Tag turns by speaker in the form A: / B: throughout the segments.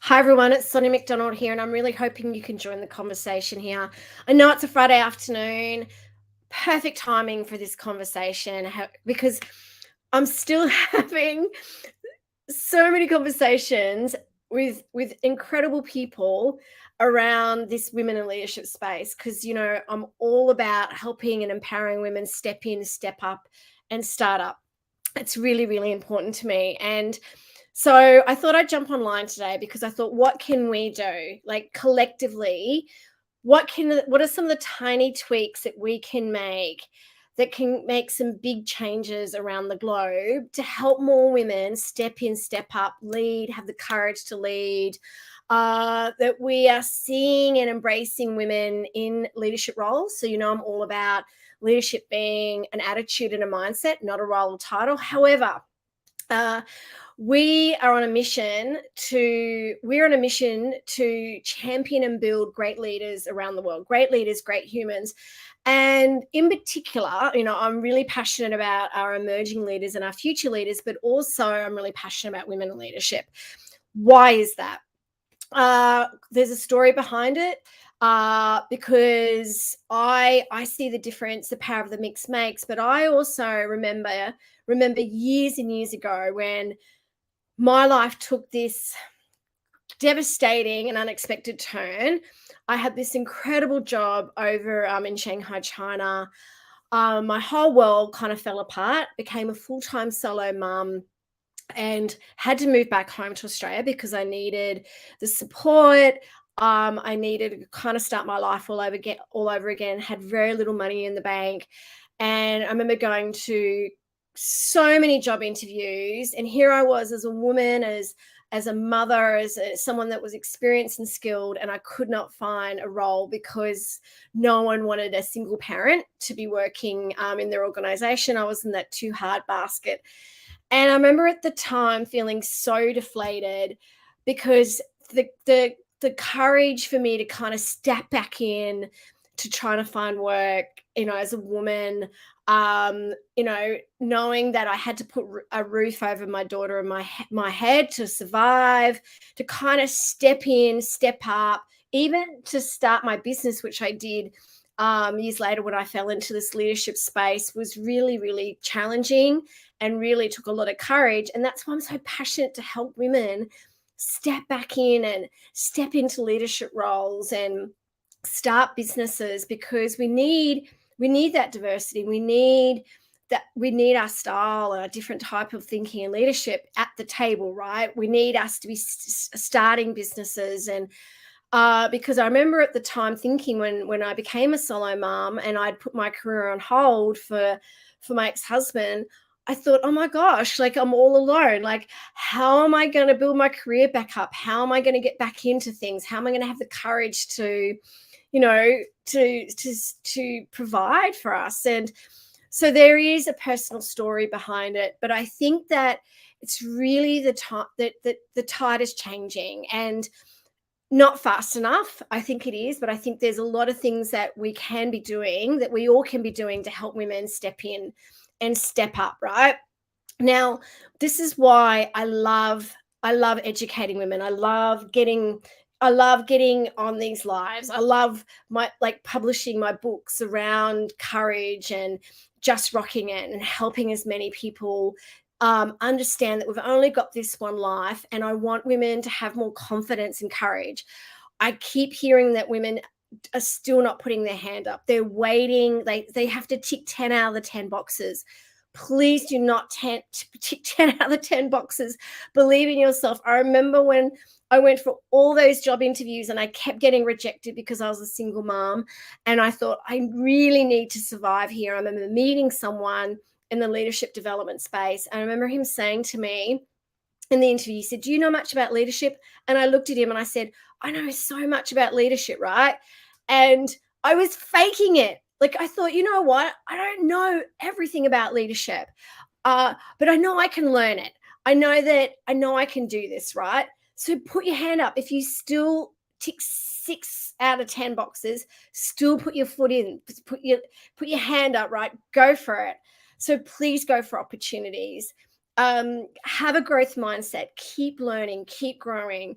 A: Hi everyone, it's Sonia McDonald here, and I'm really hoping you can join the conversation here. I know it's a Friday afternoon, perfect timing for this conversation because I'm still having so many conversations with incredible people around this women in leadership space because I'm all about helping and empowering women step in, step up, and start up. It's really, really important to me. And so I thought I'd jump online today because I thought, what can we do, like collectively? What are some of the tiny tweaks that we can make that can make some big changes around the globe to help more women step in, step up, lead, have the courage to lead? That we are seeing and embracing women in leadership roles. So, I'm all about leadership being an attitude and a mindset, not a role or title. However, uh, we're on a mission to champion and build great leaders around the world, great leaders, great humans. And in particular, I'm really passionate about our emerging leaders and our future leaders, but also I'm really passionate about women in leadership. Why is that? There's a story behind it, because I see the difference the power of the mix makes. But I also remember years and years ago when my life took this devastating and unexpected turn. I had this incredible job over in Shanghai, China. My whole world kind of fell apart, became a full-time solo mum, and had to move back home to Australia because I needed the support. I needed to kind of start my life all over again. Had very little money in the bank, and I remember going to so many job interviews, and here I was as a woman, as a mother, someone that was experienced and skilled, and I could not find a role because no one wanted a single parent to be working in their organization. I was in that too hard basket. And I remember at the time feeling so deflated because the courage for me to kind of step back in to trying to find work, as a woman, knowing that I had to put a roof over my daughter and my head to survive, to kind of step in, step up, even to start my business, which I did years later when I fell into this leadership space, was really, really challenging and really took a lot of courage. And that's why I'm so passionate to help women step back in and step into leadership roles and start businesses, because we need that diversity. We need our style and a different type of thinking and leadership at the table, right? We need us to be starting businesses. And because I remember at the time thinking, when I became a solo mom and I'd put my career on hold for my ex-husband, I thought, oh my gosh, like I'm all alone. Like, how am I going to build my career back up? How am I going to get back into things? How am I going to have the courage to, to provide for us? And so there is a personal story behind it, but I think that it's really the time that the tide is changing, and not fast enough. I think it is, but I think there's a lot of things that we can be doing, that we all can be doing, to help women step in and step up, right? Now, this is why I love educating women. I love getting on these lives. I love publishing my books around courage and just rocking it and helping as many people understand that we've only got this one life, and I want women to have more confidence and courage. I keep hearing that women are still not putting their hand up. They're waiting. They have to tick 10 out of the 10 boxes. Please do not tick 10 out of the 10 boxes. Believe in yourself. I remember when I went for all those job interviews and I kept getting rejected because I was a single mom. And I thought, I really need to survive here. I remember meeting someone in the leadership development space. I remember him saying to me in the interview, he said, do you know much about leadership? And I looked at him and I said, I know so much about leadership, right? And I was faking it. Like, I thought, you know what? I don't know everything about leadership, but I know I can learn it. I know I can do this, right? So put your hand up. If you still tick 6 out of 10 boxes, still put your foot in, put your hand up, right? Go for it. So please go for opportunities. Have a growth mindset, keep learning, keep growing.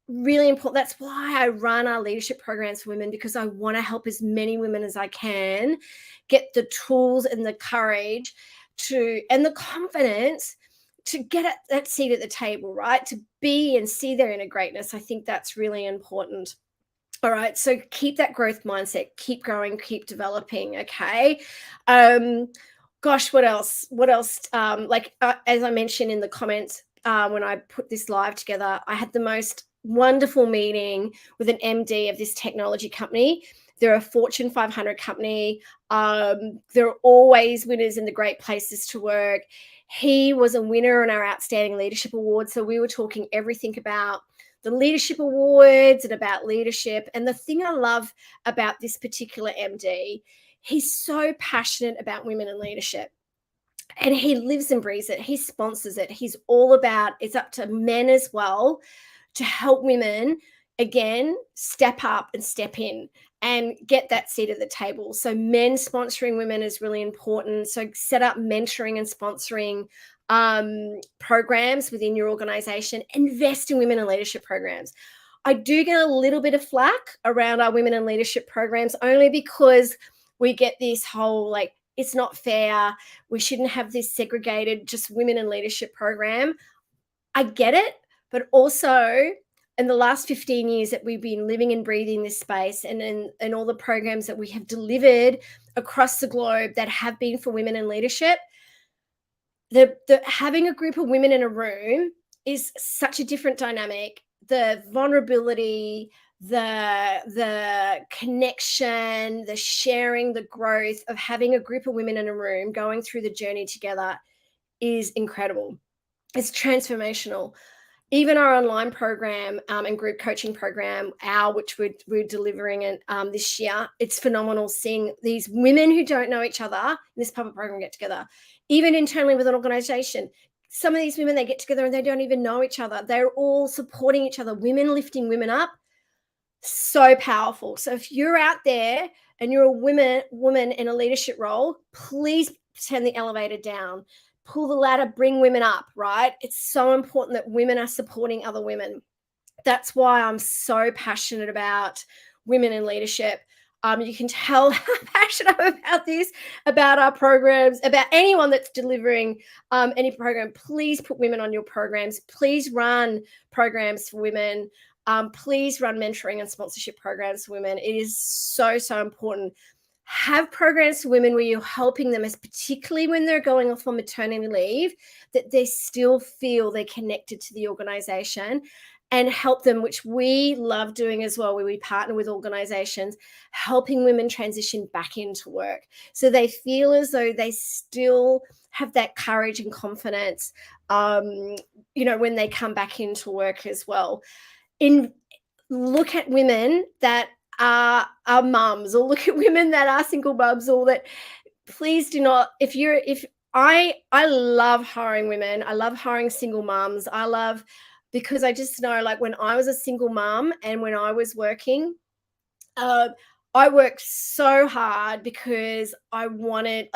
A: Really important. That's why I run our leadership programs for women, because I want to help as many women as I can get the tools and the courage and the confidence to get at that seat at the table, right? To be and see their inner greatness. I think that's really important. All right. So keep that growth mindset, keep growing, keep developing. Okay. Gosh, what else? As I mentioned in the comments, when I put this live together, I had the most wonderful meeting with an MD of this technology company. They're a Fortune 500 company. They're always winners in the Great Places to Work. He was a winner on our Outstanding Leadership Award. So we were talking everything about the leadership awards and about leadership. And the thing I love about this particular MD, he's so passionate about women in leadership. And he lives and breathes it. He sponsors it. He's all about, it's up to men as well to help women, again, step up and step in and get that seat at the table. So men sponsoring women is really important. So set up mentoring and sponsoring programs within your organization. Invest in women in leadership programs. I do get a little bit of flack around our women in leadership programs, only because we get this whole, like, it's not fair, we shouldn't have this segregated just women in leadership program. I get it, but also in the last 15 years that we've been living and breathing this space, and in all the programs that we have delivered across the globe that have been for women in leadership, the having a group of women in a room is such a different dynamic. The vulnerability, the connection, the sharing, the growth of having a group of women in a room going through the journey together is incredible. It's transformational. Even our online program and group coaching program, which we're delivering this year, it's phenomenal seeing these women who don't know each other in this public program get together. Even internally with an organization, some of these women, they get together and they don't even know each other. They're all supporting each other, women lifting women up. So powerful. So if you're out there and you're a woman in a leadership role, please turn the elevator down. Pull the ladder, bring women up, right? It's so important that women are supporting other women. That's why I'm so passionate about women in leadership. You can tell how passionate I'm about this, about our programs, about anyone that's delivering any program. Please put women on your programs. Please run programs for women. Please run mentoring and sponsorship programs for women. It is so, so important. Have programs for women where you're helping them, as particularly when they're going off on maternity leave, that they still feel they're connected to the organization, and help them, which we love doing as well, where we partner with organizations, helping women transition back into work. So they feel as though they still have that courage and confidence, when they come back into work as well. Look at women that are mums, or look at women that are single mums, or that, please do not, I love hiring women. I love hiring single mums. Because I just know, like, when I was a single mum and when I was working, I worked so hard because I wanted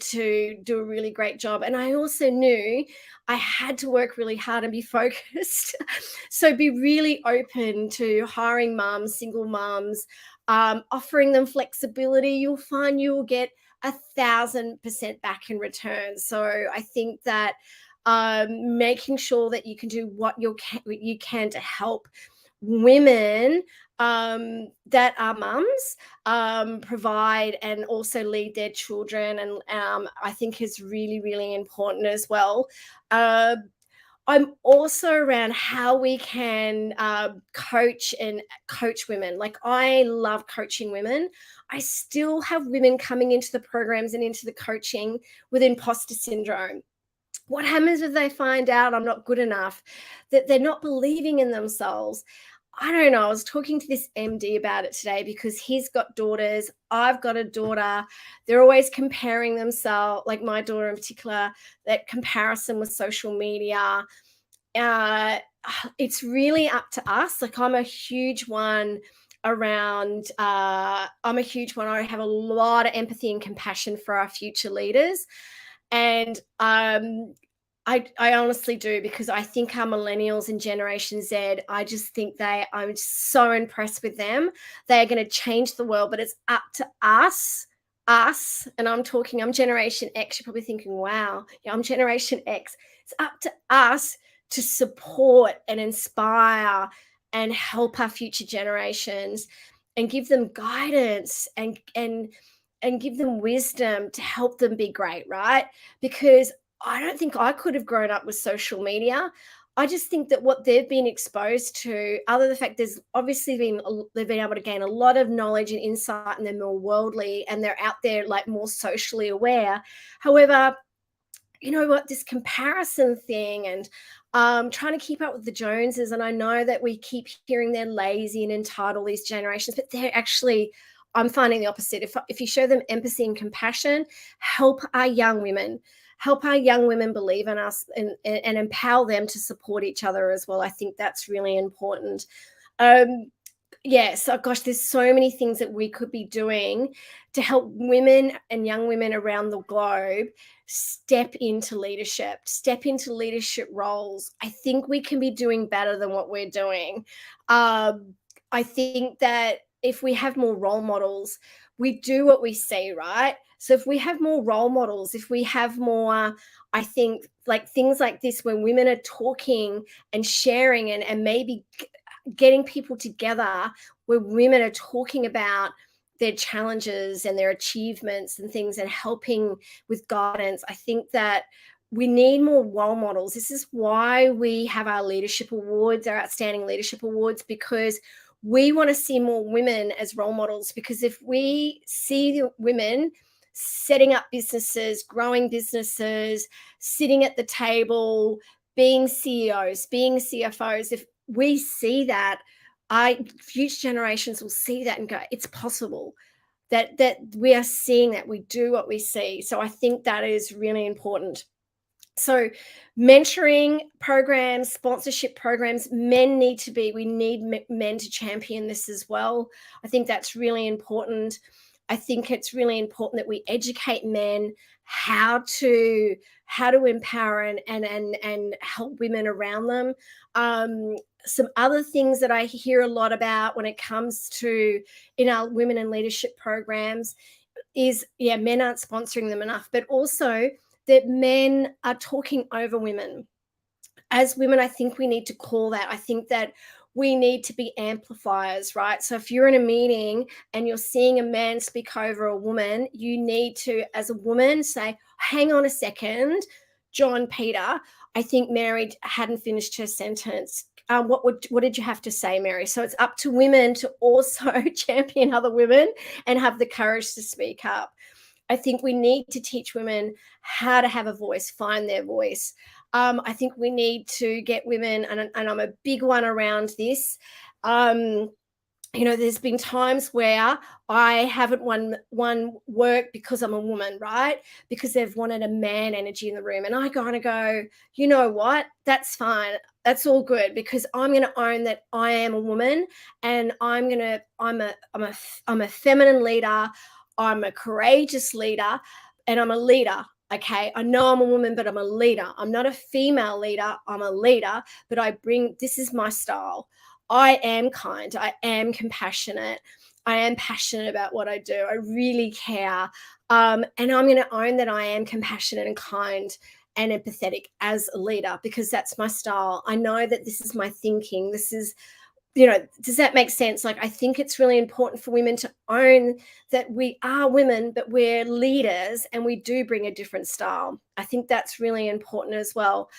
A: to do a really great job. And I also knew I had to work really hard and be focused. So be really open to hiring mums, single mums, offering them flexibility. You'll find you will get 1,000% back in return. So I think that making sure that you can do what you can to help women that are mums provide and also lead their children, and I think is really, really important as well. I'm also around how we can coach women. Like, I love coaching women. I still have women coming into the programs and into the coaching with imposter syndrome. What happens if they find out I'm not good enough, that they're not believing in themselves? I don't know. I was talking to this MD about it today because he's got daughters. I've got a daughter. They're always comparing themselves, like my daughter in particular, that comparison with social media. It's really up to us. Like, I'm a huge one around, I have a lot of empathy and compassion for our future leaders. And I honestly do, because I think our millennials and Generation Z, I just think I'm so impressed with them. They are going to change the world, but it's up to us, and I'm Generation X. You're probably thinking, wow, yeah, I'm Generation X. It's up to us to support and inspire and help our future generations and give them guidance and give them wisdom to help them be great, right? Because I don't think I could have grown up with social media. I just think that what they've been exposed to, other than the fact they've been able to gain a lot of knowledge and insight, and they're more worldly and they're out there like more socially aware. However, you know what, this comparison thing and trying to keep up with the Joneses. And I know that we keep hearing they're lazy and entitled, these generations, but they're actually, I'm finding the opposite. If you show them empathy and compassion, help our young women, believe in us and empower them to support each other as well. I think that's really important. Yeah, so gosh, there's so many things that we could be doing to help women and young women around the globe step into leadership roles. I think we can be doing better than what we're doing. I think that if we have more role models, we do what we see, right? So if we have more role models, if we have more, I think, like things like this, when women are talking and sharing and maybe getting people together where women are talking about their challenges and their achievements and things and helping with guidance. I think that we need more role models. This is why we have our leadership awards, our outstanding leadership awards, because we want to see more women as role models. Because if we see the women setting up businesses, growing businesses, sitting at the table, being CEOs, being CFOs, if we see that, future generations will see that and go, it's possible. That we are seeing that, we do what we see. So I think that is really important. So mentoring programs, sponsorship programs, we need men to champion this as well. I think that's really important. I think it's really important that we educate men how to empower and help women around them. Some other things that I hear a lot about when it comes to in our women in leadership programs is, yeah, men aren't sponsoring them enough, but also that men are talking over women. As women, I think we need to call that. I think that we need to be amplifiers, right? So if you're in a meeting and you're seeing a man speak over a woman, you need to, as a woman, say, hang on a second, John Peter, I think Mary hadn't finished her sentence. What did you have to say, Mary? So it's up to women to also champion other women and have the courage to speak up. I think we need to teach women how to have a voice, find their voice. I think we need to get women, and I'm a big one around this. There's been times where I haven't won work because I'm a woman, right? Because they've wanted a man energy in the room. And I kind of go, you know what? That's fine. That's all good, because I'm going to own that I am a woman, and I'm a feminine leader. I'm a courageous leader, and I'm a leader. Okay, I know I'm a woman, but I'm a leader. I'm not a female leader. I'm a leader, but this is my style. I am kind. I am compassionate. I am passionate about what I do. I really care. And I'm going to own that I am compassionate and kind and empathetic as a leader, because that's my style. I know that this is my thinking. This is, does that make sense? Like, I think it's really important for women to own that we are women, but we're leaders and we do bring a different style. I think that's really important as well.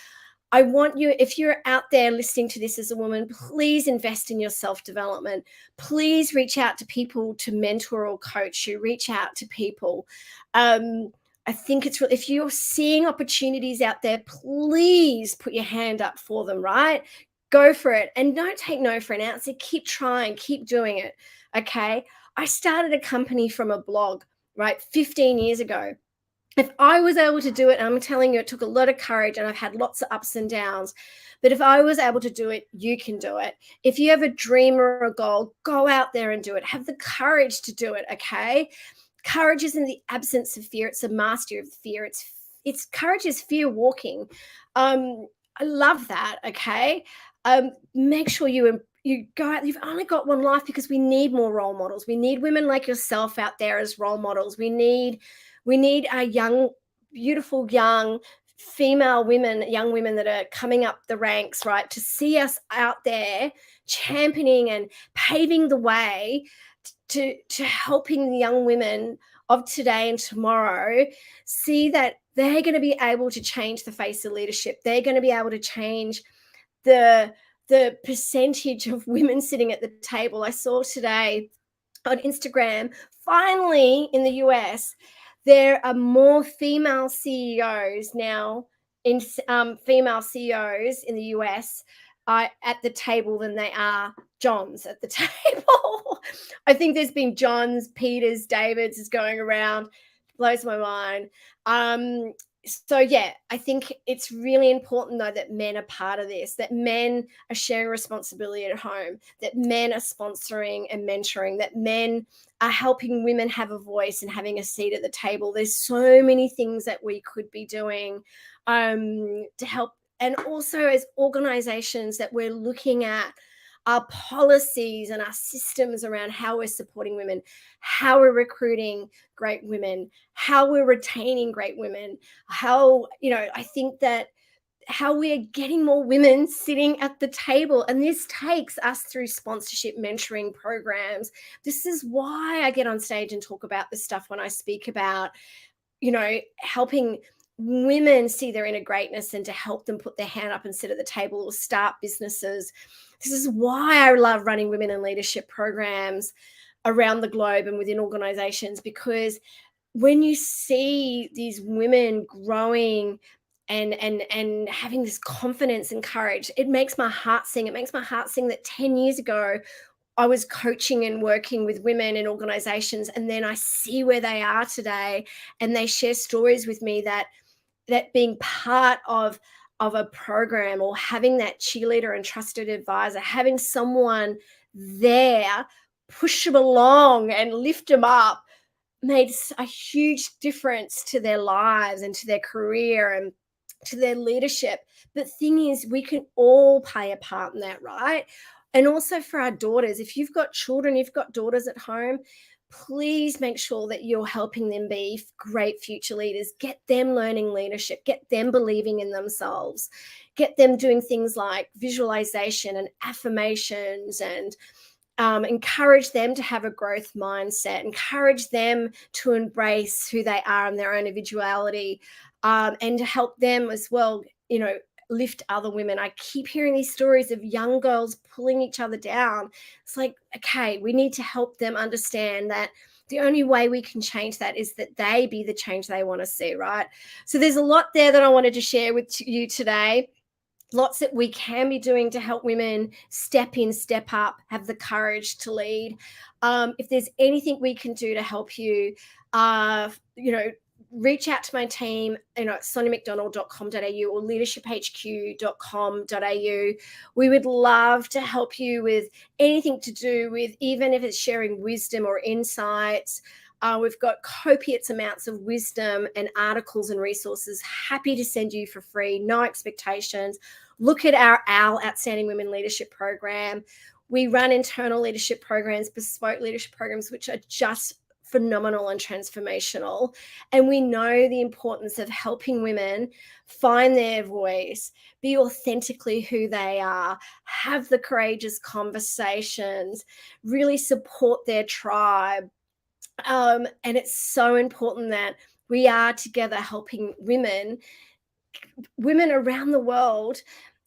A: I want you, if you're out there listening to this as a woman, please invest in your self-development. Please reach out to people to mentor or coach you. Reach out to people. I think it's if you're seeing opportunities out there, please put your hand up for them, right? Go for it. And don't take no for an answer. Keep trying, keep doing it. Okay. I started a company from a blog, right, 15 years ago. If I was able to do it, and I'm telling you, it took a lot of courage, and I've had lots of ups and downs, but if I was able to do it, you can do it. If you have a dream or a goal, go out there and do it. Have the courage to do it, okay? Courage isn't the absence of fear. It's a mastery of fear. It's it's courage is fear walking. I love that. Okay. Make sure you go out. You've only got one life, because we need more role models. We need women like yourself out there as role models. We need our young, beautiful young female women, young women that are coming up the ranks, right, to see us out there championing and paving the way to helping the young women of today and tomorrow see that they're going to be able to change the face of leadership. They're going to be able to change the percentage of women sitting at the table. I saw today on Instagram, finally in the US, there are more female CEOs now, in female CEOs in the US at the table than they are Johns at the table. I think there's been Johns, Peters, Davids is going around. Blows my mind. So yeah, I think it's really important though that men are part of this, that men are sharing responsibility at home, that men are sponsoring and mentoring, that men are helping women have a voice and having a seat at the table. There's so many things that we could be doing to help. And also as organizations that we're looking at our policies and our systems around how we're supporting women, how we're recruiting great women, how we're retaining great women, how, I think that how we're getting more women sitting at the table. And this takes us through sponsorship mentoring programs. This is why I get on stage and talk about this stuff when I speak about, helping women see their inner greatness and to help them put their hand up and sit at the table or start businesses. This is why I love running women in leadership programs around the globe and within organizations, because when you see these women growing and having this confidence and courage, it makes my heart sing. It makes my heart sing that 10 years ago, I was coaching and working with women in organizations, and then I see where they are today, and they share stories with me that being part of a program or having that cheerleader and trusted advisor, having someone there push them along and lift them up, made a huge difference to their lives and to their career and to their leadership. The thing is, we can all play a part in that, right? And also for our daughters, if you've got children, you've got daughters at home, please make sure that you're helping them be great future leaders. Get them learning leadership, get them believing in themselves, get them doing things like visualization and affirmations, and encourage them to have a growth mindset, encourage them to embrace who they are and their own individuality, and to help them as well, lift other women. I keep hearing these stories of young girls pulling each other down. It's like, okay, we need to help them understand that the only way we can change that is that they be the change they want to see, right? So there's a lot there that I wanted to share with you today. Lots that we can be doing to help women step in, step up, have the courage to lead. If there's anything we can do to help you, reach out to my team, at soniamcdonald.com.au or leadershiphq.com.au. We would love to help you with anything to do with, even if it's sharing wisdom or insights. We've got copious amounts of wisdom and articles and resources happy to send you for free, no expectations. Look at our Outstanding Women Leadership Program. We run internal leadership programs, bespoke leadership programs, which are just phenomenal and transformational. And we know the importance of helping women find their voice, be authentically who they are, have the courageous conversations, really support their tribe. And it's so important that we are together helping women around the world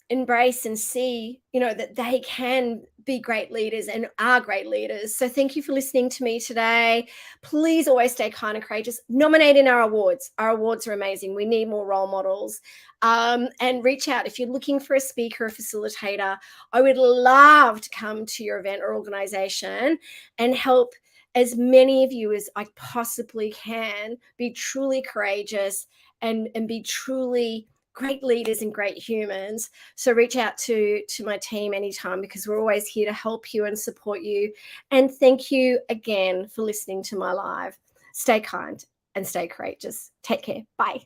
A: embrace and see, that they can be great leaders and are great leaders. So thank you for listening to me today. Please always stay kind and courageous. Nominate in our awards. Our awards are amazing. We need more role models. And reach out if you're looking for a speaker or facilitator. I would love to come to your event or organization and help as many of you as I possibly can be truly courageous and be truly great leaders and great humans. So reach out to my team anytime, because we're always here to help you and support you. And thank you again for listening to my live. Stay kind and stay courageous. Take care. Bye.